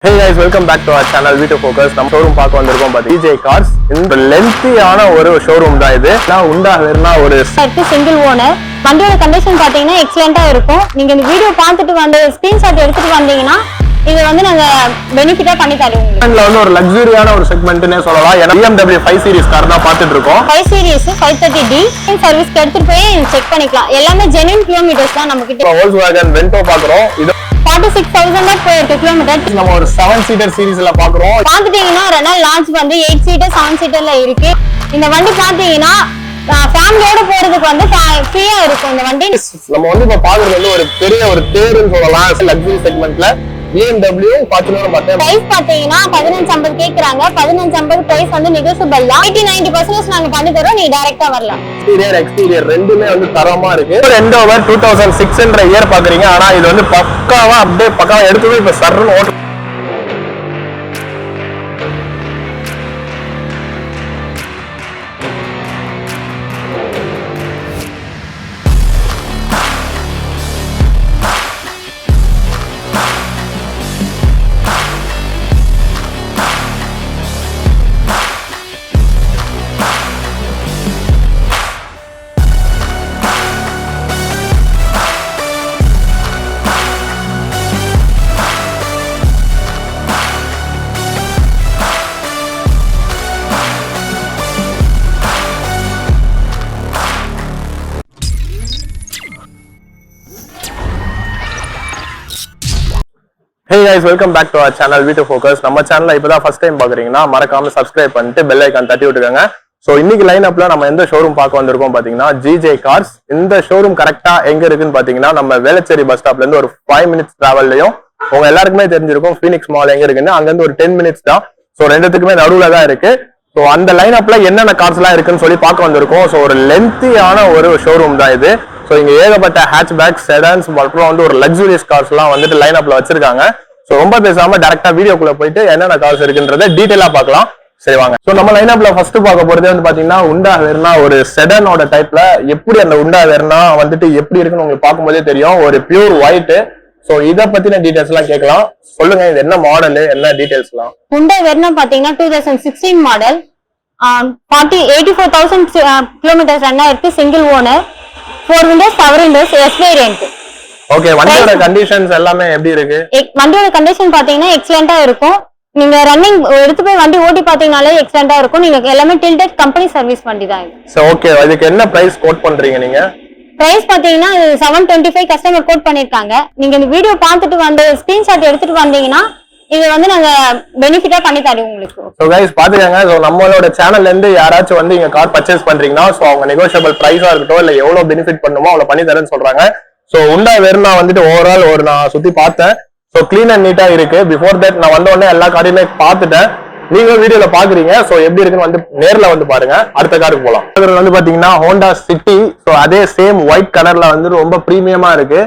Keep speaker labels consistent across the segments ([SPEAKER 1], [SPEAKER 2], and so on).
[SPEAKER 1] Hey guys, welcome back to our channel V2 Focus. நம்ம showroom பார்க்க வந்திருக்கோம் DJ Cars. இந்த லென்த்தியான ஒரு ஷோரூம் தான் இது. நான் உண்டா வேறனா ஒரு
[SPEAKER 2] சிங்கிள் ஓனர். வண்டியோட கண்டிஷன் பாத்தீங்கன்னா எக்ஸலென்ட்டா இருக்கும். நீங்க இந்த வீடியோ பார்த்துட்டு வந்து ஸ்கிரீன்ஷாட் எடுத்துட்டு வந்தீங்கன்னா இது வந்து நாங்க பெனிஃபிட்டா பண்ணி தருவோம்.
[SPEAKER 1] இதுல வந்து ஒரு லக்ஸரியான ஒரு செக்மெண்ட்னே சொல்லலாம். ஏன்னா BMW 5 சீரிஸ் கார் தான் பார்த்துட்டு இருக்கோம்.
[SPEAKER 2] 5 சீரிஸ் 530D சர்வீஸ்க்கு எடுத்துட்டு போய் செக் பண்ணிக்கலாம். எல்லாமே ஜெனுயின் கிலோமீட்டர்ஸ் தான் நம்ம கிட்ட.
[SPEAKER 1] Volkswagen Vento பாக்குறோம். இது
[SPEAKER 2] 46,000 தான் போயிருக்கு கிலோமீட்டர்.
[SPEAKER 1] நம்ம ஒரு 7 சீட்டர் சீரிஸ்ல பாக்குறோம்.
[SPEAKER 2] பாத்துட்டீங்கன்னா ரெனால் லான்ச் வந்து 8 சீட்டர் 7 சீட்டர்ல இருக்கு. இந்த வண்டி பாத்தீங்கன்னா ஃபேமிலியோட போறதுக்கு வந்து ஃப்ரீயா இருக்கும் இந்த வண்டி.
[SPEAKER 1] நம்ம வந்து இப்ப பாக்குறது வந்து ஒரு பெரிய ஒரு தேர்ன்னு சொல்லலாம். லக்ஸரி செக்மெண்ட்ல BMW ஃபார்ச்சுனர் மாடல்.
[SPEAKER 2] பிரைஸ் பாத்தீங்கன்னா 1550 கேக்குறாங்க. 1550 பிரைஸ் வந்து நெகோஷியபிள் தான். 80-90% நாங்க பண்ணி தரோம். நீ டைரக்டா வரலாம்.
[SPEAKER 1] இன்டீரியர் எக்ஸ்டீரியர் ரெண்டுமே வந்து தரமா இருக்கு. ரெண்டோவர் 2006ன்ற இயர் பாக்குறீங்க. ஆனா இது வந்து பக்காவா அப்படியே பக்காவா எடுத்துட்டு இப்ப சர்ன்னு ஓட்டு. Hey guys, welcome back to our channel V2 Focus. நம்ம சேனல்ல இப்பதான் ஃபர்ஸ்ட் டைம் பாக்குறீங்கன்னா மறக்காம சப்ஸ்கிரைப் பண்ணிட்டு பெல் ஐகான் தட்டி விட்டுக்கோங்க. சோ இன்னைக்கு லைன் அப்ல நம்ம எந்த ஷோரூம் பார்க்க வந்திருக்கோம் பாத்தீங்கன்னா DJ Cars. இந்த ஷோரூம் கரெக்டா எங்க இருக்குன்னு பாத்தீங்கன்னா நம்ம வேளச்சேரி பஸ் ஸ்டாப்ல இருந்து ஒரு 5 மினிட்ஸ் டிராவல்லயும் உங்க எல்லாருக்குமே தெரிஞ்சிருக்கும் ஃபீனிக்ஸ் மால் எங்க இருக்குன்னு. அங்க இருந்து ஒரு 10 மினிட்ஸ் தான். சோ ரெண்டுத்துக்குமே நடுவுல தான் இருக்கு. சோ அந்த லைன் அப்ல என்னென்ன கார்ஸ் எல்லாம் இருக்குன்னு சொல்லி பார்க்க வந்திருக்கோம். சோ ஒரு லென்த்தியான ஒரு ஷோரூம் தான் இது. சோ இங்க ஏகப்பட்ட ஹேட்ச்பேக், செடான்ஸ் மற்றும் வந்து ஒரு லக்ஸூரியஸ் கார்ஸ் எல்லாம் வந்துட்டு லைன் அப்ல வச்சிருக்காங்க. சோ ரொம்ப பேசாம டைரக்டா வீடியோக்குள்ள போயிட்டு என்னென்ன கார்ஸ் இருக்குன்றத டீடைலா பார்க்கலாம். சரி வாங்க. சோ நம்ம லைன் அப்ல ஃபர்ஸ்ட் பார்க்க போறதே வந்து பாத்தீங்கன்னா உண்டா வேர்னா ஒரு செடானோட டைப்ல. எப்படி அந்த உண்டா வேர்னா வந்துட்டு எப்படி இருக்குன்னு உங்களுக்கு பார்க்கும்போதே தெரியும். ஒரு பியூர் ஒயிட். சோ இத பத்தின டீடைல்ஸ் எல்லாம் கேட்கலாம். சொல்லுங்க, இது என்ன மாடல், என்ன டீடைல்ஸ் எல்லாம்?
[SPEAKER 2] உண்டா வேர்னா பாத்தீங்கன்னா 2016 மாடல். 84,000 கிலோமீட்டர்ஸ் ரன் ஆயிருக்கு. Single owner, 4 windows, power windows, S variant.
[SPEAKER 1] Okay, வண்டியோட கண்டிஷன்ஸ் எல்லாமே எப்படி இருக்கு?
[SPEAKER 2] வண்டியோட கண்டிஷன் பாத்தீங்கன்னா எக்ஸலென்ட்டா இருக்கும். நீங்க ரன்னிங் எடுத்து போய் வண்டி ஓட்டி பாத்தீங்கனாலே எக்ஸலென்ட்டா இருக்கும். நீங்க எல்லாமே டில்டட் கம்பெனி சர்வீஸ் வண்டி தான் இது.
[SPEAKER 1] சோ ஓகே, அதுக்கு என்ன பிரைஸ் கோட் பண்றீங்க நீங்க?
[SPEAKER 2] பிரைஸ் பாத்தீங்கன்னா 725 கஸ்டமர் கோட் பண்ணிருக்காங்க. நீங்க இந்த வீடியோ பார்த்துட்டு வந்து ஸ்கிரீன்ஷாட் எடுத்துட்டு வந்தீங்கன்னா இது வந்து நாங்க பெனிஃபிட்டா பண்ணி தருவோம் உங்களுக்கு.
[SPEAKER 1] சோ गाइस பாத்துக்கங்க. சோ நம்மளோட சேனல்ல இருந்து யாராச்சும் வந்து இங்க கார் பர்ச்சேஸ் பண்றீங்கன்னா சோ அவங்க நெகோஷியபிள் பிரைஸா இருக்கட்டும் இல்ல எவ்வளவு பெனிஃபிட் பண்ணுமோ அவ்வளவு பண்ணி தரேன்னு சொல்றாங்க. சோ உண்டா வேர்னா வந்துட்டு ஓவரால் ஒரு நான் சுத்தி பார்த்தேன். சோ கிளீன் அண்ட் நீட்டா இருக்கு. பிஃபோர் தட் நான் வந்த உடனே எல்லா காரையுமே பார்த்துட்டேன். நீங்க வீடியோல பாக்குறீங்க. சோ எப்படி இருக்குன்னு வந்து நேர்ல வந்து பாருங்க. அடுத்த காருக்கு போலாம். இது வந்து பாத்தீங்கன்னா ஹோண்டா சிட்டி. சோ அதே சேம் ஒயிட் கலர்ல வந்து ரொம்ப பிரீமியமா இருக்கு.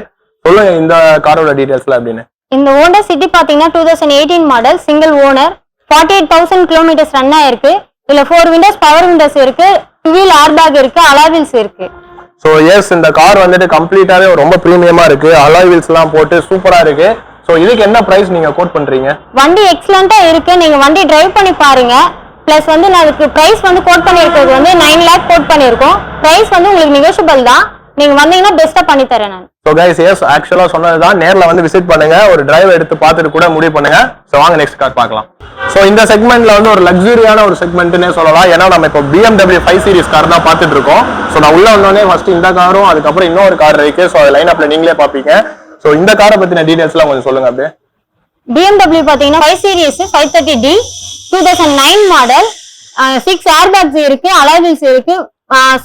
[SPEAKER 1] சொல்லுங்க இந்த காரோட டீடைல்ஸ்ல அப்படின்னு.
[SPEAKER 2] இந்த ஹோண்டா சிட்டி பாத்தீங்கன்னா 2018 model, single owner, 48,000 kilometres run ஆயிருக்கு. இதுல 4 விண்டோஸ், பவர் விண்டோஸ் இருக்கு, 2 வீல் ஏர்பேக் இருக்கு, அலாய் வீல்ஸ் இருக்கு.
[SPEAKER 1] சோ எஸ், இந்த கார் வந்துட்டு கம்ப்ளீட்டாவே ரொம்ப பிரீமியமா இருக்கு. அலாய் வீல்ஸ் எல்லாம் போட்டு சூப்பரா இருக்கு. சோ இதுக்கு என்ன பிரைஸ் நீங்க கோட் பண்றீங்க?
[SPEAKER 2] வண்டி எக்ஸலென்ட்டா இருக்கு. நீங்க வண்டி டிரைவ் பண்ணி பாருங்க. பிளஸ் வந்து அதுக்கு பிரைஸ் வந்து கோட் பண்ணிருக்கிறது வந்து 9 லாக் கோட் பண்ணிருக்கோம். பிரைஸ் வந்து உங்களுக்கு நெகோஷியபிள் தான். நீங்க வந்தீங்கன்னா பெஸ்டா பண்ணி தரேன் நான்.
[SPEAKER 1] சோ गाइस எஸ், ஆக்சுவலா சொன்னதுதான். நேர்ல வந்து விசிட் பண்ணுங்க, ஒரு டிரைவ் எடுத்து பார்த்துட்டு கூட முடிவு பண்ணுங்க. சோ வாங்க நெக்ஸ்ட் கார் பார்க்கலாம். சோ இந்த செக்மெண்ட்ல வந்து ஒரு லக்ஸரியான ஒரு செக்மெண்ட்னே சொல்லலாம். ஏன்னா நம்ம இப்போ BMW 5 சீரிஸ் கார் தான் பார்த்துட்டு இருக்கோம். சோ நான் உள்ள வந்தோடனே ஃபர்ஸ்ட் இந்த காரும் அதுக்கப்புறம் இன்னொரு கார் இருக்கு. சோ அது லைன் அப்ல நீங்களே பாப்பீங்க. சோ இந்த காரை பத்தின டீடைல்ஸ் எல்லாம் கொஞ்சம் சொல்லுங்க அப்படியே.
[SPEAKER 2] BMW பாத்தீங்கன்னா 5 சீரிஸ் 530D 2009 மாடல், 6 ஏர்பேக்ஸ் இருக்கு, அலாய் வீல்ஸ் இருக்கு,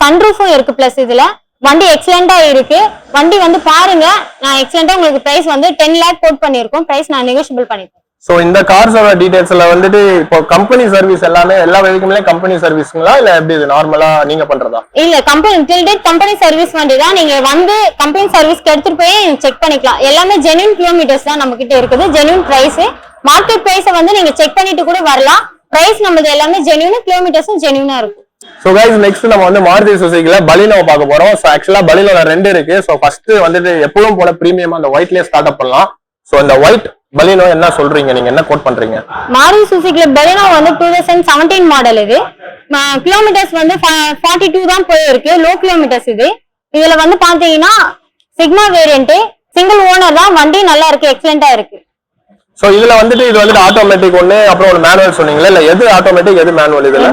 [SPEAKER 2] சன்ரூஃபும் இருக்கு. பிளஸ் இதுல வண்டி எக்ஸலென்ட்டா இருக்கு. வண்டி வந்து பாருங்க. நான் எக்ஸலென்ட்டா உங்களுக்கு பிரைஸ் வந்து 10 லாக் கோட் பண்ணிருக்கோம். பிரைஸ் நான் நெகோஷியபிள் பண்ணிருக்கேன்.
[SPEAKER 1] சோ இந்த கார்ஸோட டீடைல்ஸ்ல வந்துட்டு இப்போ கம்பெனி சர்வீஸ் எல்லாமே எல்லா வெஹிக்கிள்லயே கம்பெனி சர்வீஸ்ங்களா இல்ல எப்படி இது நார்மலா நீங்க பண்றதா?
[SPEAKER 2] இல்ல, கம்பெனி டில்டட் கம்பெனி சர்வீஸ் வண்டி தான். நீங்க வந்து கம்பெனி சர்வீஸ்க்கு எடுத்துட்டு போய் செக் பண்ணிக்கலாம். எல்லாமே ஜெனுயின் கிலோமீட்டர்ஸ் தான் நம்ம கிட்ட இருக்குது. ஜெனுயின் பிரைஸ், மார்க்கெட் பிரைஸை வந்து நீங்க செக் பண்ணிட்டு கூட வரலாம். பிரைஸ் நம்மது எல்லாமே ஜெனுயின், கிலோமீட்டர்ஸும் ஜெனுயினா இருக்கும்.
[SPEAKER 1] So guys, next நம்ம வந்து மாருதி சுசுகில பலினோ பார்க்க போறோம். சோ ஆக்சுவலா பலினோல ரெண்டு இருக்கு. சோ ஃபர்ஸ்ட் வந்துட்டு எப்பவும் போல பிரீமியமா அந்த ஒயிட்லயே ஸ்டார்ட் அப் பண்ணலாம். சோ இந்த ஒயிட் பலினோ என்ன சொல்றீங்க, நீங்க என்ன கோட் பண்றீங்க?
[SPEAKER 2] மாருதி சுசுகில பலினோ வந்து 2017 மாடல். இது கிலோமீட்டர்ஸ் வந்து 42 தான் போயிருக்கு, லோ கிலோமீட்டர்ஸ். இதுல வந்து பாத்தீங்கன்னா சிக்மா வேரியன்ட், சிங்கிள் ஓனர் தான், வண்டி நல்லா இருக்கு, எக்ஸலண்டா இருக்கு.
[SPEAKER 1] சோ இதுல வந்துட்டு இது வந்துட்டு ஆட்டோமேட்டிக் ஒண்ணு, அப்புறம் ஒரு மேனுவல் சொன்னீங்களா, இல்ல எது ஆட்டோமேட்டிக் எது மேனுவல்? இதுல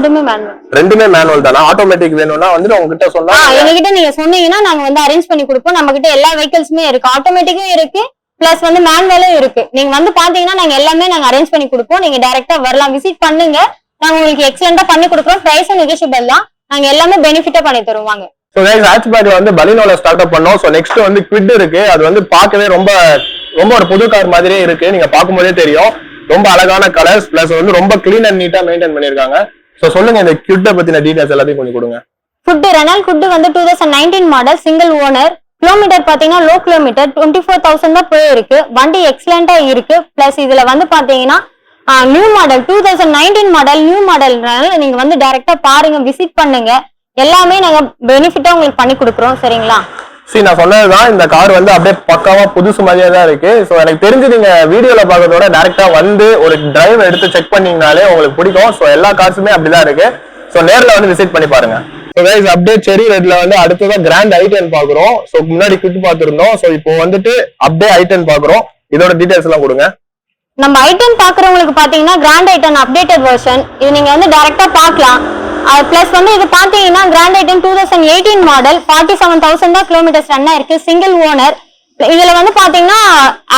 [SPEAKER 1] ரெண்டுமே மேனுவல் தானா? ஆட்டோமேட்டிக் வேணும்னா வந்துட்டு உங்ககிட்ட சொன்னா
[SPEAKER 2] எங்ககிட்ட நீங்க சொன்னீங்கன்னா நாங்க வந்து அரேஞ்ச் பண்ணி கொடுப்போம். நம்ம கிட்ட எல்லா வெஹிக்கிள்ஸுமே இருக்கு, ஆட்டோமேட்டிக்கும் இருக்கு, பிளஸ் வந்து மேனுவலும் இருக்கு. நீங்க வந்து பாத்தீங்கன்னா நாங்க எல்லாமே நாங்க அரேஞ்ச் பண்ணி கொடுப்போம். நீங்க டைரக்டா வரலாம், விசிட் பண்ணுங்க, நாங்க உங்களுக்கு எக்ஸலண்டா பண்ணி கொடுக்குறோம். பிரைஸும் நெகோஷியபிள் தான், நாங்க எல்லாமே பெனிஃபிட்டா பண்ணி தருவாங்க.
[SPEAKER 1] சோ கைஸ் ஹேட்ச்பேக்ல வந்து பலினோல ஸ்டார்ட் அப் பண்ணோம். சோ நெக்ஸ்ட் வந்து குவிட் இருக்கு. அது வந்து பார்க்கவே ரொம்ப ஒரு புது கார் மாதிரியே இருக்கு, நீங்க பார்க்கும்போதே தெரியும். ரொம்ப அழகான கலர்ஸ், பிளஸ் வந்து ரொம்ப கிளீன் அண்ட் நீட்டா மெயின்டைன் பண்ணிருக்காங்க. சோ சொல்லுங்க இந்த குவிட் பத்தின டீடைல்ஸ் எல்லாத்தையும் கொஞ்சம் கொடுங்க.
[SPEAKER 2] குட் ரெனால்ட் குட் வந்து 2019 மாடல், சிங்கிள் ஓனர். கிலோமீட்டர் பாத்தீங்கன்னா லோ கிலோமீட்டர் 24,000 தான் போயிருக்கு. வண்டி எக்ஸலண்டா இருக்கு. பிளஸ் இதுல வந்து பாத்தீங்கன்னா நியூ மாடல் 2019 மாடல், நியூ மாடல்னால நீங்க வந்து டைரக்டா பாருங்க, விசிட் பண்ணுங்க, எல்லாமே நாங்க பெனிஃபிட்டா உங்களுக்கு பண்ணி கொடுக்குறோம். சரிங்களா?
[SPEAKER 1] சரி, நான் சொன்னதுதான், இந்த கார் வந்து அப்படியே பக்காவா புதுசு மாதிரியே தான் இருக்கு. சோ எனக்கு தெரிஞ்சு நீங்க வீடியோல பாக்கிறதோட டைரக்டா வந்து ஒரு டிரைவ் எடுத்து செக் பண்ணீங்கனாலே உங்களுக்கு பிடிக்கும். சோ எல்லா கார்ஸுமே அப்படிதான் இருக்கு. சோ நேர்ல வந்து விசிட் பண்ணி பாருங்க. சோ கைஸ் அப்படியே செரி ரெட்ல வந்து அடுத்ததா கிராண்ட் i10 பாக்குறோம். சோ முன்னாடி குவிட் பாத்துருந்தோம். சோ இப்போ வந்துட்டு அப்படியே i10 பாக்குறோம். இதோட டீடைல்ஸ் எல்லாம் கொடுங்க.
[SPEAKER 2] நம்ம i10 பாக்குறவங்களுக்கு பாத்தீங்கன்னா கிராண்ட் i10 அப்டேட்டட் வெர்ஷன், இது நீங்க வந்து டைரக்டா பார்க்கலாம். பிளஸ் வந்து இது பாத்தீங்கன்னா கிராண்ட் i10 2018 மாடல், 47,000 தான் கிலோமீட்டர்ஸ் ரன் ஆயிருக்கு, சிங்கிள் ஓனர். இதுல வந்து பாத்தீங்கன்னா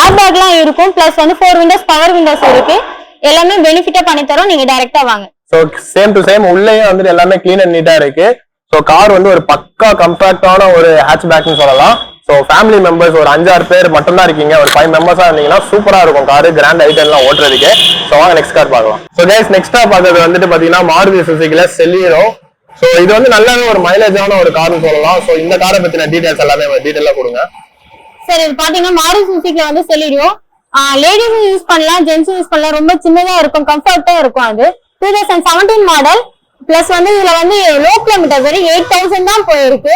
[SPEAKER 2] ஏர் பேக் எல்லாம் இருக்கும், பிளஸ் வந்து 4 விண்டோஸ் பவர் விண்டோஸ் இருக்கு, எல்லாமே பெனிஃபிட்டா பண்ணி தரோம். நீங்க டைரக்டா வாங்க.
[SPEAKER 1] சோ சேம் டு சேம் உள்ளேயே வந்து எல்லாமே கிளீன் அண்ட் நீட்டா இருக்கு. சோ கார் வந்து ஒரு பக்கா கம்பாக்டான ஒரு ஹேட்ச்பேக்னு சொல்லலாம். சோ ஃபேமிலி மெம்பர்ஸ் ஒரு 5-6 பேர் மட்டும் தான் இருக்கீங்க, ஒரு 5 மெம்பர்ஸா இருந்தீங்கன்னா சூப்பரா இருக்கும் காரு, கிராண்ட் i10 எல்லாம் ஓட்டுறதுக்கு. சோ வாங்க நெக்ஸ்ட் கார் பார்க்கலாம். சோ கைஸ் நெக்ஸ்டா பாக்குறது வந்துட்டு பாத்தீங்கன்னா மாருதி சுசுகில செலியரோ. சோ இது வந்து நல்லாவே ஒரு மைலேஜான ஒரு கார்னு சொல்லலாம். சோ இந்த காரை பத்தின டீடைல்ஸ் எல்லாமே டீடைலா கொடுங்க.
[SPEAKER 2] சரி, இது பாத்தீங்கன்னா மாருதி சுசுகில வந்து செலியரோ லேடிஸும் யூஸ் பண்ணலாம், ஜென்ஸும் யூஸ் பண்ணலாம், ரொம்ப சின்னதா இருக்கும், கம்ஃபர்ட்டா இருக்கும். அது 2017 மாடல். பிளஸ் வந்து இதுல வந்து லோ கிலோமீட்டர் வெறும் 8,000 தான் போயிருக்கு.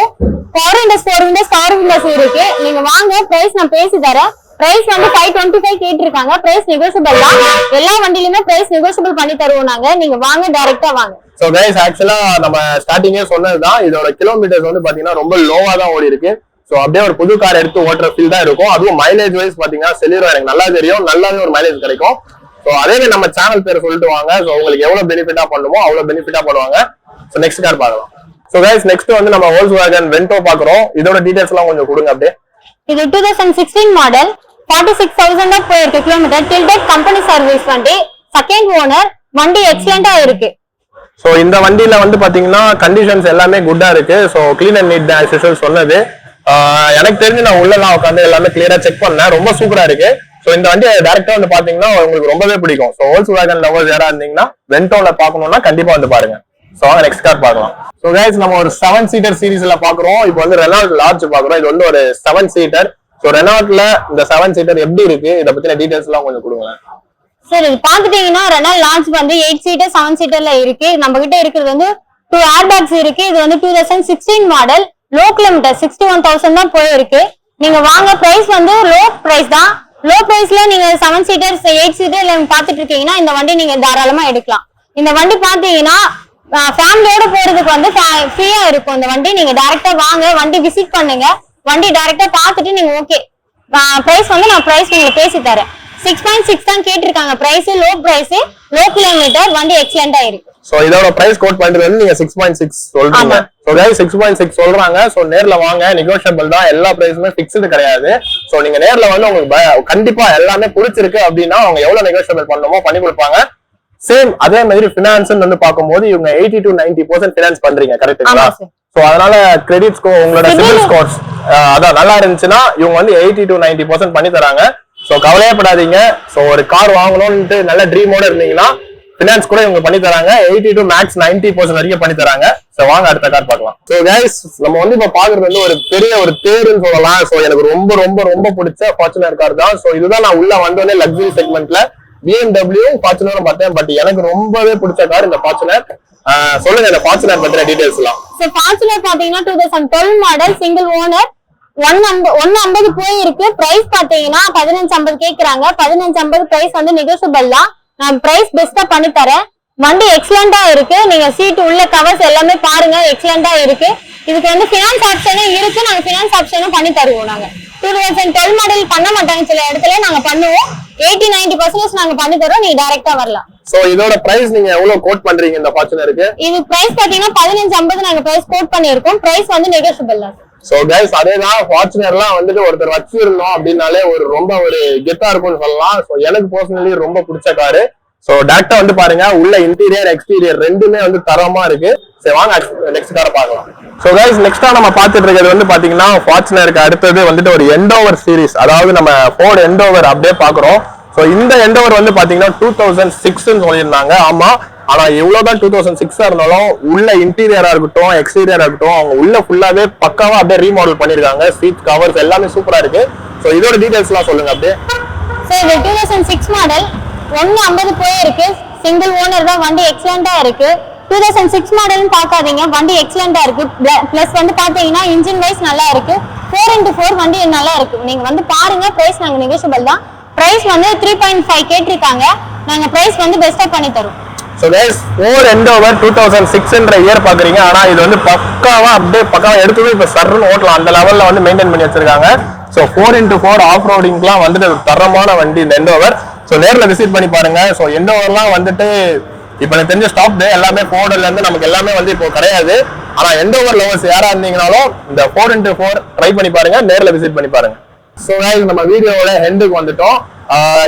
[SPEAKER 2] Power Windows 4 windows power Windows இருக்கு. நீங்க வாங்க, பிரைஸ் நான் பேசி தரேன். பிரைஸ் வந்து 525 கேட்டிருக்காங்க, பிரைஸ் நெகோஷியபிள் தான். எல்லா வண்டியிலுமே பிரைஸ் நெகோஷியபிள் பண்ணி தருவோம் நாங்க, நீங்க வாங்க, டைரக்டா வாங்க.
[SPEAKER 1] சோ கைஸ் ஆக்சுவலா நம்ம ஸ்டார்டிங்கே சொன்னதுதான், இதோட கிலோமீட்டர்ஸ் வந்து பாத்தீங்கன்னா ரொம்ப லோவா தான் ஓடி இருக்கு. சோ அப்படியே ஒரு புது கார் எடுத்து ஓட்டுற ஃபீல் தான் இருக்கும். அதுவும் மைலேஜ் வைஸ் பாத்தீங்கன்னா செலியரோ எனக்கு நல்லா தெரியும், நல்லாவே ஒரு மைலேஜ் கிடைக்கும். சோ அதே நம்ம சேனல் பேர் சொல்லிட்டு வாங்க. சோ உங்களுக்கு எவ்வளவு பெனிஃபிட்டா பண்ணுமோ அவ்வளவு பெனிஃபிட்டா பண்ணுவாங்க. சோ நெக்ஸ்ட் கார் பார்க்கலாம். சோ கைஸ் நெக்ஸ்ட் வந்து நம்ம Volkswagen Vento பாக்குறோம். இதோட டீடைல்ஸ் எல்லாம் கொஞ்சம் கொடுங்க அப்படியே.
[SPEAKER 2] இது 2016 மாடல், 46,000 தான் போயிருக்கு கிலோமீட்டர், டில்டெக் கம்பெனி சர்வீஸ் வண்டி, செகண்ட் ஓனர், வண்டி எக்ஸலண்டா இருக்கு.
[SPEAKER 1] சோ இந்த வண்டியில வந்து பாத்தீங்கன்னா கண்டிஷன்ஸ் எல்லாமே குட்டா இருக்கு. சோ கிளீன் அண்ட் நீட் தான் as usual சொன்னது. எனக்கு தெரிஞ்சு நான் உள்ளலாம் உட்காந்து எல்லாமே கிளியரா செக் பண்ணேன், ரொம்ப சூப்பரா இருக்கு. சோ இந்த வண்டி டைரக்டா வந்து பாத்தீங்கன்னா உங்களுக்கு ரொம்பவே பிடிக்கும். சோ Volkswagen லவர்ஸ் யாரா இருந்தீங்கன்னா வென்டோல பாக்கணும்னா கண்டிப்பா வந்து பாருங்க. சோ வாங்க நெக்ஸ்ட் கார் பார்க்கலாம். சோ கைஸ் நம்ம ஒரு 7 சீட்டர் சீரிஸ்ல பாக்குறோம். இப்போ வந்து ரெனால்ட் லார்ஜ் பாக்குறோம். இது வந்து ஒரு 7 சீட்டர். சோ ரெனால்ட்ல இந்த 7 சீட்டர் எப்படி இருக்கு, இத பத்தின டீடைல்ஸ் எல்லாம் கொஞ்சம் கொடுங்க.
[SPEAKER 2] சரி, இது பாத்துட்டீங்கன்னா ரெனால்ட் லார்ஜ் வந்து 8 சீட்டர் 7 சீட்டர்ல இருக்கு. நம்ம கிட்ட இருக்கிறது வந்து 2 ஏர் பேக்ஸ் இருக்கு. இது வந்து 2016 மாடல், லோ கிலோமீட்டர் 61,000 தான் போயிருக்கு. நீங்க வாங்க, பிரைஸ் வந்து லோ பிரைஸ் தான். லோ பிரைஸ்ல நீங்க 7 சீட்டர்ஸ் 8 சீட்டர் பாத்துட்டு இருக்கீங்கன்னா இந்த வண்டி நீங்க தாராளமா எடுக்கலாம். இந்த வண்டி பாத்தீங்கன்னா ஃபேமிலியோட போறதுக்கு வந்து ஃப்ரீயா இருக்கும். இந்த வண்டி நீங்க டைரக்டா வாங்க, வண்டி விசிட் பண்ணுங்க, வண்டி டைரக்டா பாத்துட்டு நீங்க ஓகே பிரைஸ் வந்து நான் பிரைஸ் உங்களுக்கு பேசி தரேன். 6.6 தான் கேட்டிருக்காங்க price, low price, low kilometre, வண்டி எக்ஸலண்டா இருக்கு.
[SPEAKER 1] சோ இதோட பிரைஸ் கோட் பண்றது வந்து நீங்க 6.6 சொல்றீங்க. சோ கைஸ் 6.6 சொல்றாங்க. சோ நேர்ல வாங்க, நெகோஷியபிள் தான், எல்லா பிரைஸுமே ஃபிக்ஸ்டு கிடையாது. சோ நீங்க நேர்ல வந்து உங்களுக்கு கண்டிப்பா எல்லாமே பிடிச்சிருக்கு அப்படின்னா அவங்க எவ்வளவு நெகோஷியபிள் பண்ணணுமோ பண்ணி கொடுப்பாங்க. சேம் அதே மாதிரி பினான்ஸ் வந்து பார்க்கும்போது இவங்க 80 to 90% பினான்ஸ் பண்றீங்க, கரெக்ட்டுங்களா? சோ அதனால கிரெடிட் ஸ்கோர் உங்களோட சிபில் ஸ்கோர்ஸ் அதான் நல்லா இருந்துச்சுன்னா இவங்க வந்து 80 to 90% பண்ணி தராங்க. சோ கவலையப்படாதீங்க. சோ ஒரு கார் வாங்கணும்னு நல்ல ட்ரீமோட இருந்தீங்கன்னா பினான்ஸ் கூட இவங்க பண்ணி தராங்க. 80 to max 90% வரைக்கும் பண்ணி தராங்க. சோ வாங்க அடுத்த கார் பார்க்கலாம். சோ கைஸ் நம்ம வந்து இப்ப பாக்குறது வந்து ஒரு பெரிய ஒரு தேர்ன்னு சொல்லலாம். சோ எனக்கு ரொம்ப ரொம்ப ரொம்ப பிடிச்ச ஃபார்ச்சுனர் கார் தான். சோ இதுதான் நான் உள்ள வந்தோடனே லக்ஸரி செக்மெண்ட்ல BMW ஃபார்ச்சுனரும் பார்த்தேன். பட் எனக்கு ரொம்பவே பிடிச்ச கார் இந்த ஃபார்ச்சுனர். சொல்லுங்க இந்த ஃபார்ச்சுனர் பத்தின டீடைல்ஸ் எல்லாம்.
[SPEAKER 2] சோ ஃபார்ச்சுனர் பாத்தீங்கன்னா 2012 மாடல், சிங்கிள் ஓனர், 150 போயிருக்கு. பிரைஸ் பாத்தீங்கன்னா 1550 கேக்குறாங்க. 1550 பிரைஸ் வந்து நெகோஷியபிள் தான். நான் பிரைஸ் பெஸ்டா பண்ணி தரேன். வண்டி எக்ஸலண்டா இருக்கு. நீங்க சீட் உள்ள கவர்ஸ் எல்லாமே பாருங்க, எக்ஸலண்டா இருக்கு. இதுக்கு வந்து பினான்ஸ் ஆப்ஷனும் இருக்கு. நாங்க பினான்ஸ் ஆப்ஷனும் பண்ணி தருவோம். நாங்க 2012 மாடல் பண்ண மாட்டாங்க, சில இடத்துல நாங்க பண்ணுவோம். 80-90% நாங்க பண்ணி தரோம். நீங்க டைரக்டா வரலாம்.
[SPEAKER 1] சோ இதோட பிரைஸ் நீங்க எவ்வளவு கோட் பண்றீங்க இந்த ஃபார்ச்சுனருக்கு?
[SPEAKER 2] இது பிரைஸ் பாத்தீங்கன்னா 1550 நாங்க பிரைஸ் கோட் பண்ணிருக்கோம். பிரைஸ் வந்து நெகோஷியபிள் தான்.
[SPEAKER 1] சோ கைஸ் அதேதான், ஃபார்ச்சுனர்லாம் வந்துட்டு ஒருத்தர் வச்சிருந்தோம் அப்படின்னாலே ரொம்ப ஒரு கெத்தா இருக்கும்னு சொல்லலாம். சோ எனக்கு பர்சனலி ரொம்ப பிடிச்ச காரு. சோ டாக்டா வந்து பாருங்க, உள்ள இன்டீரியர் எக்ஸ்டீரியர் ரெண்டுமே வந்து தரமா இருக்கு. சரி வாங்க நெக்ஸ்ட் காரை பார்க்கலாம். சோ கைஸ் நெக்ஸ்டா நம்ம பார்த்துட்டு இருக்கிறது வந்து பாத்தீங்கன்னா ஃபார்ச்சுனருக்கு அடுத்தது வந்துட்டு ஒரு எண்டோவர் சீரிஸ், அதாவது நம்ம ஃபோர்ட் எண்டோவர் அப்படியே பாக்குறோம். சோ இந்த எண்டோவர் வந்து பாத்தீங்கன்னா 2006 சொல்லியிருந்தாங்க. ஆமா, ஆனா எவ்வளவுதான் 2006 இருந்தாலும் உள்ள இன்டீரியரா இருக்கட்டும் எக்ஸ்டீரியரா இருக்கட்டும் அவங்க உள்ள ஃபுல்லாவே பக்காவா அப்படியே ரீமாடல் பண்ணிருக்காங்க. சீட் கவர்ஸ் எல்லாமே சூப்பரா இருக்கு. சோ இதோட டீடைல்ஸ் எல்லாம் சொல்லுங்க அப்படியே.
[SPEAKER 2] சோ இது 2006 மாடல், 150 போயிருக்கு. சிங்கிள் ஓனர் தான். வண்டி எக்ஸலண்டா இருக்கு. 2006 மாடல்னு பார்க்காதீங்க, வண்டி எக்ஸலண்டா இருக்கு. பிளஸ் வந்து பாத்தீங்கன்னா இன்ஜின் வைஸ் நல்லா இருக்கு. 4x4 வண்டி நல்லா இருக்கு. நீங்க வந்து பாருங்க. பிரைஸ் நாங்க நெகோஷியபிள் தான். பிரைஸ் வந்து 3.5 கேட்டிருக்காங்க. நாங்க பிரைஸ் வந்து பெஸ்டா பண்ணி தரோம்.
[SPEAKER 1] சோ கைஸ் ஃபோர்ட் எண்டோவர் 2006ன்ற இயர் பாக்குறீங்க. ஆனா இது வந்து பக்காவா அப்படியே பக்காவா எடுத்துட்டு இப்ப சர்ன்னு ஓட்டலாம், அந்த லெவல்ல வந்து மெயின்டைன் பண்ணி வச்சிருக்காங்க. சோ 4x4 ஆஃப் ரோடிங்லாம் வந்துட்டு தரமான வண்டி இந்த எண்டோவர். சோ நேர்ல விசிட் பண்ணி பாருங்க. சோ எண்டோவர்லாம் வந்துட்டு இப்ப எனக்கு தெரிஞ்ச ஸ்டாப் எல்லாமே ஃபோர்ட்ல இருந்து நமக்கு எல்லாமே வந்து இப்போ கிடையாது. ஆனா எண்டோவர் லவர்ஸ் யாரா இருந்தீங்கனாலும் இந்த 4x4 ட்ரை பண்ணி பாருங்க, நேர்ல விசிட் பண்ணி பாருங்க. சோ கைஸ் நம்ம வீடியோவோட எண்டுக்கு வந்துட்டோம்.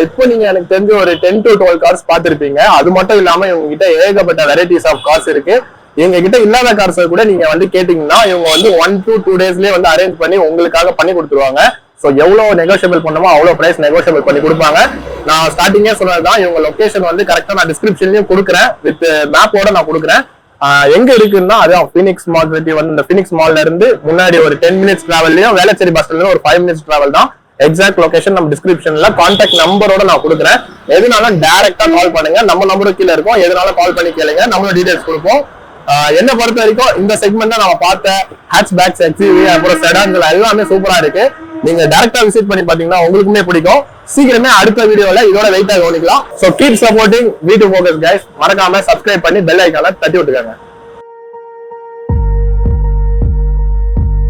[SPEAKER 1] இப்போ நீங்க எனக்கு தெரிஞ்ச ஒரு 10 to 12 கார்ஸ் பார்த்திருப்பீங்க. அது மட்டும் இல்லாம இவங்க கிட்ட ஏகப்பட்ட வெரைட்டிஸ் ஆஃப் கார்ஸ் இருக்கு. எங்க கிட்ட இல்லாத கார்ஸ் கூட நீங்க வந்து கேட்டீங்கன்னா இவங்க வந்து 1 to 2 டேஸ்லயே வந்து அரேஞ்ச் பண்ணி உங்களுக்காக பண்ணி கொடுத்துருவாங்க. சோ எவ்வளவு நெகோஷியபிள் பண்ணுமோ அவ்வளவு பிரைஸ் நெகோஷியபிள் பண்ணி கொடுப்பாங்க. நான் ஸ்டார்டிங்கே சொன்னதுதான், இவங்க லொகேஷன் வந்து கரெக்டா நான் டிஸ்கிரிப்ஷன்லயும் கொடுக்குறேன், வித் மேப்போட நான் கொடுக்குறேன். எங்க இருக்குன்னா அதான் பீனிக்ஸ் மால் வந்து இந்த பீனிக்ஸ் மால்ல இருந்து முன்னாடி ஒரு 10 மினிட்ஸ் டிராவல்லயும் வேளச்சேரி பஸ் ஸ்டாண்ட்ல ஒரு 5 மினிட்ஸ் டிராவல் தான். எக்ஸாக்ட் லொகேஷன் நம்ம டிஸ்கிரிப்ஷன்ல கான்டாக்ட் நம்பரோட நான் கொடுக்குறேன். எதுனாலும் டைரக்டா கால் பண்ணுங்க, நம்ம நம்பரும் கீழே இருக்கும். எதுனாலும் கால் பண்ணி கேளுங்க, நம்மளோட டீடைல்ஸ் கொடுப்போம். என்ன பொறுத்த வரைக்கும் இந்த செக்மெண்ட் நம்ம பார்த்த ஹேட்ச்பேக்ஸ், எக்ஸ்யூவி, அப்புறம் செடான்கள் எல்லாமே சூப்பரா இருக்கு. நீங்க டைரக்டா விசிட் பண்ணி பாத்தீங்கன்னா உங்களுக்குமே பிடிக்கும். சீக்கிரமே அடுத்த வீடியோல இதோட வெயிட்டா கவனிக்கலாம். So keep supporting V2 Focus guys. மறக்காம சப்ஸ்கிரைப் பண்ணி பெல் ஐகானை தட்டி விட்டுக்கோங்க.